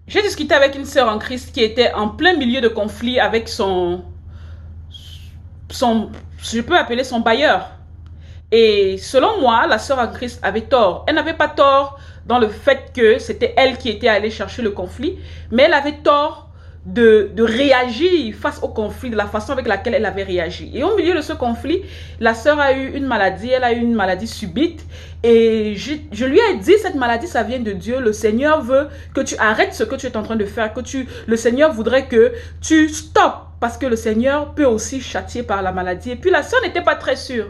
J'ai discuté avec une sœur en Christ qui était en plein milieu de conflit avec je peux appeler son bailleur. Et selon moi, la sœur en Christ avait tort. Elle n'avait pas tort dans le fait que c'était elle qui était allée chercher le conflit, mais elle avait tort de réagir face au conflit de la façon avec laquelle elle avait réagi. Et au milieu de ce conflit, la sœur a eu une maladie, elle a eu une maladie subite. Et je lui ai dit, cette maladie, ça vient de Dieu. Le Seigneur veut que tu arrêtes ce que tu es en train de faire, le Seigneur voudrait que tu stoppes. Parce que le Seigneur peut aussi châtier par la maladie. Et puis la sœur n'était pas très sûre.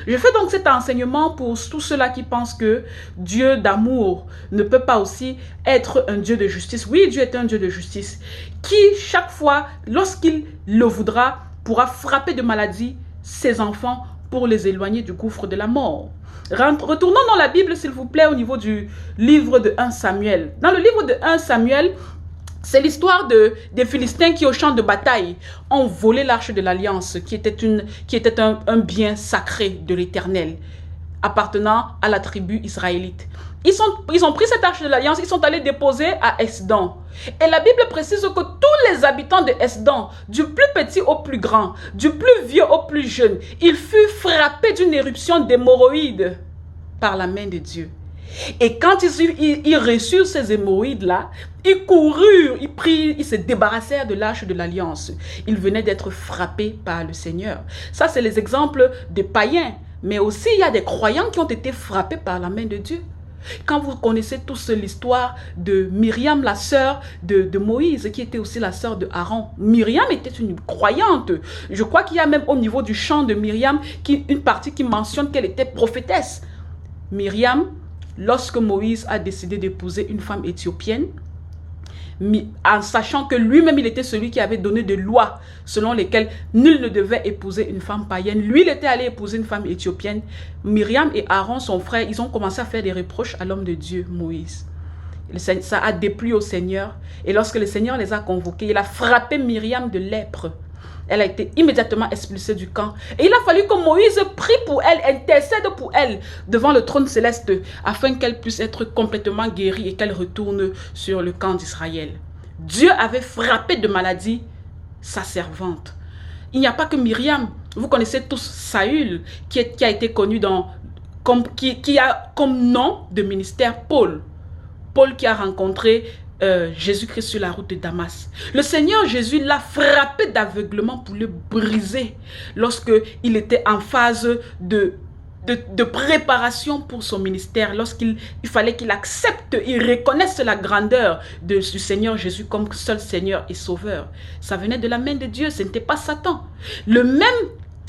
Je fais donc cet enseignement pour tous ceux-là qui pensent que Dieu d'amour ne peut pas aussi être un Dieu de justice. Oui, Dieu est un Dieu de justice qui, chaque fois, lorsqu'il le voudra, pourra frapper de maladie ses enfants pour les éloigner du gouffre de la mort. Retournons dans la Bible, s'il vous plaît, au niveau du livre de 1 Samuel. Dans le livre de 1 Samuel, c'est l'histoire des Philistins qui, au champ de bataille, ont volé l'arche de l'Alliance, qui était un bien sacré de l'Éternel, appartenant à la tribu israélite. Ils ont pris cette arche de l'Alliance, ils sont allés déposer à Esdon. Et la Bible précise que tous les habitants de Esdon, du plus petit au plus grand, du plus vieux au plus jeune, ils furent frappés d'une éruption d'hémorroïdes par la main de Dieu. Et quand ils reçurent ces hémorroïdes-là, ils coururent, ils se débarrassèrent de l'arche de l'Alliance. Ils venaient d'être frappés par le Seigneur. Ça, c'est les exemples des païens. Mais aussi, il y a des croyants qui ont été frappés par la main de Dieu. Quand vous connaissez tous l'histoire de Myriam, la sœur de Moïse, qui était aussi la sœur de Aaron. Myriam était une croyante. Je crois qu'il y a même au niveau du chant de Myriam une partie qui mentionne qu'elle était prophétesse. Myriam, lorsque Moïse a décidé d'épouser une femme éthiopienne, en sachant que lui-même il était celui qui avait donné des lois selon lesquelles nul ne devait épouser une femme païenne, lui il était allé épouser une femme éthiopienne. Myriam et Aaron, son frère, ils ont commencé à faire des reproches à l'homme de Dieu, Moïse. Ça a déplu au Seigneur, et lorsque le Seigneur les a convoqués, il a frappé Myriam de lèpre. Elle a été immédiatement expulsée du camp. Et il a fallu que Moïse prie pour elle, intercède pour elle devant le trône céleste, afin qu'elle puisse être complètement guérie et qu'elle retourne sur le camp d'Israël. Dieu avait frappé de maladie sa servante. Il n'y a pas que Myriam. Vous connaissez tous Saül, qui a été connu qui a comme nom de ministère Paul. Paul qui a rencontré Jésus-Christ sur la route de Damas. Le Seigneur Jésus l'a frappé d'aveuglement pour le briser lorsqu'il était en phase de préparation pour son ministère, lorsqu'il fallait qu'il accepte, il reconnaisse la grandeur du Seigneur Jésus comme seul Seigneur et Sauveur. Ça venait de la main de Dieu, ce n'était pas Satan. Le même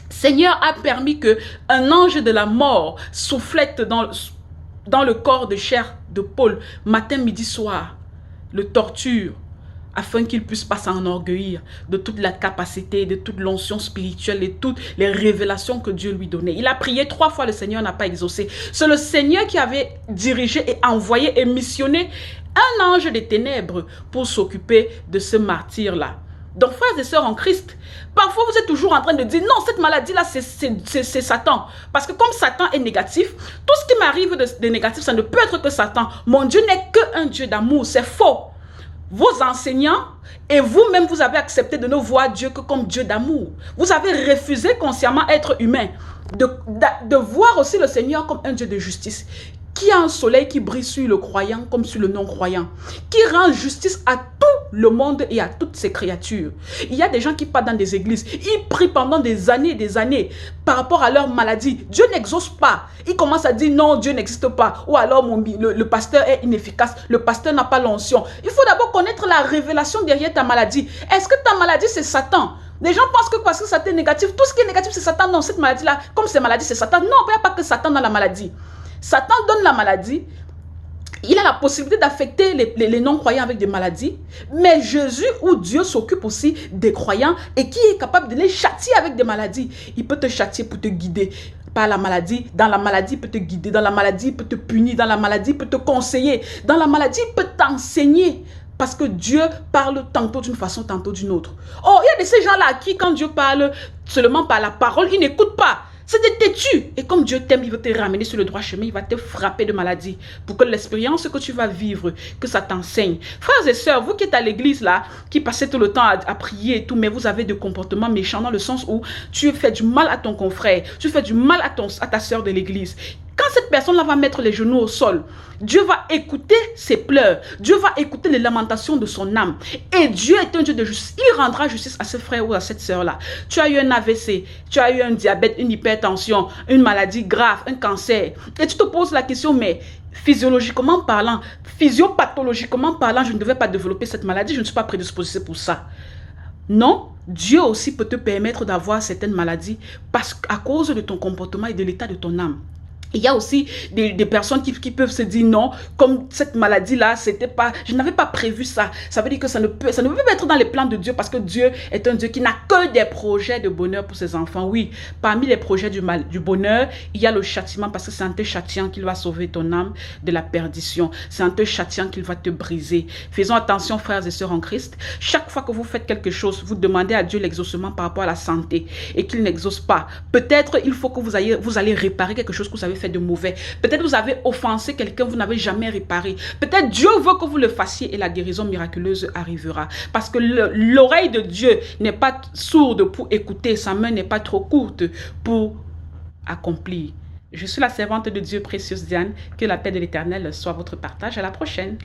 Seigneur a permis qu'un ange de la mort soufflette dans le corps de chair de Paul, matin, midi, soir, le torture, afin qu'il puisse pas s'enorgueillir de toute la capacité, de toute l'onction spirituelle et toutes les révélations que Dieu lui donnait. Il a prié 3 fois, le Seigneur n'a pas exaucé. C'est le Seigneur qui avait dirigé et envoyé et missionné un ange des ténèbres pour s'occuper de ce martyr-là. Donc, frères et sœurs en Christ, parfois vous êtes toujours en train de dire non, cette maladie-là, c'est Satan. Parce que comme Satan est négatif, tout ce qui m'arrive de négatif, ça ne peut être que Satan. Mon Dieu n'est qu'un Dieu d'amour, c'est faux. Vos enseignants et vous-même, vous avez accepté de ne voir Dieu que comme Dieu d'amour. Vous avez refusé consciemment être humain, de voir aussi le Seigneur comme un Dieu de justice, qui a un soleil qui brille sur le croyant comme sur le non-croyant, qui rend justice à tout le monde et à toutes ses créatures. Il y a des gens qui partent dans des églises, ils prient pendant des années par rapport à leur maladie. Dieu n'exauce pas. Ils commencent à dire non, Dieu n'existe pas. Ou alors le pasteur est inefficace, le pasteur n'a pas l'onction. Il faut d'abord connaître la révélation derrière ta maladie. Est-ce que ta maladie c'est Satan? Les gens pensent que parce que Satan est négatif, tout ce qui est négatif c'est Satan. Non, cette maladie-là, comme c'est maladie, c'est Satan. Non, il n'y a pas que Satan dans la maladie. Satan donne la maladie, il a la possibilité d'affecter les non-croyants avec des maladies, mais Jésus ou Dieu s'occupe aussi des croyants et qui est capable de les châtier avec des maladies. Il peut te châtier pour te guider par la maladie, dans la maladie il peut te guider, dans la maladie il peut te punir, dans la maladie il peut te conseiller, dans la maladie il peut t'enseigner. Parce que Dieu parle tantôt d'une façon, tantôt d'une autre. Oh, il y a de ces gens-là à qui, quand Dieu parle seulement par la parole, ils n'écoutent pas. C'était têtu. Et comme Dieu t'aime, il veut te ramener sur le droit chemin, il va te frapper de maladie pour que l'expérience que tu vas vivre, que ça t'enseigne. Frères et sœurs, vous qui êtes à l'église là, qui passez tout le temps à prier et tout, mais vous avez des comportements méchants dans le sens où tu fais du mal à ton confrère, tu fais du mal à ta sœur de l'église. Quand cette personne-là va mettre les genoux au sol, Dieu va écouter ses pleurs. Dieu va écouter les lamentations de son âme. Et Dieu est un Dieu de justice. Il rendra justice à ce frère ou à cette sœur-là. Tu as eu un AVC, tu as eu un diabète, une hypertension, une maladie grave, un cancer. Et tu te poses la question, mais physiologiquement parlant, physiopathologiquement parlant, je ne devais pas développer cette maladie, je ne suis pas prédisposé pour ça. Non, Dieu aussi peut te permettre d'avoir certaines maladies parce qu'à cause de ton comportement et de l'état de ton âme. Il y a aussi des personnes qui peuvent se dire non, comme cette maladie-là, c'était pas, je n'avais pas prévu ça. Ça veut dire que ça ne peut pas être dans les plans de Dieu parce que Dieu est un Dieu qui n'a que des projets de bonheur pour ses enfants. Oui, parmi les projets du bonheur, il y a le châtiment parce que c'est en te châtiant qu'il va sauver ton âme de la perdition. C'est en te châtiant qu'il va te briser. Faisons attention, frères et sœurs en Christ. Chaque fois que vous faites quelque chose, vous demandez à Dieu l'exaucement par rapport à la santé et qu'il n'exauce pas. Peut-être il faut que vous allez réparer quelque chose que vous avez fait de mauvais. Peut-être vous avez offensé quelqu'un, vous n'avez jamais réparé. Peut-être Dieu veut que vous le fassiez et la guérison miraculeuse arrivera. Parce que l'oreille de Dieu n'est pas sourde pour écouter, sa main n'est pas trop courte pour accomplir. Je suis la servante de Dieu précieuse Diane. Que la paix de l'Éternel soit votre partage. À la prochaine.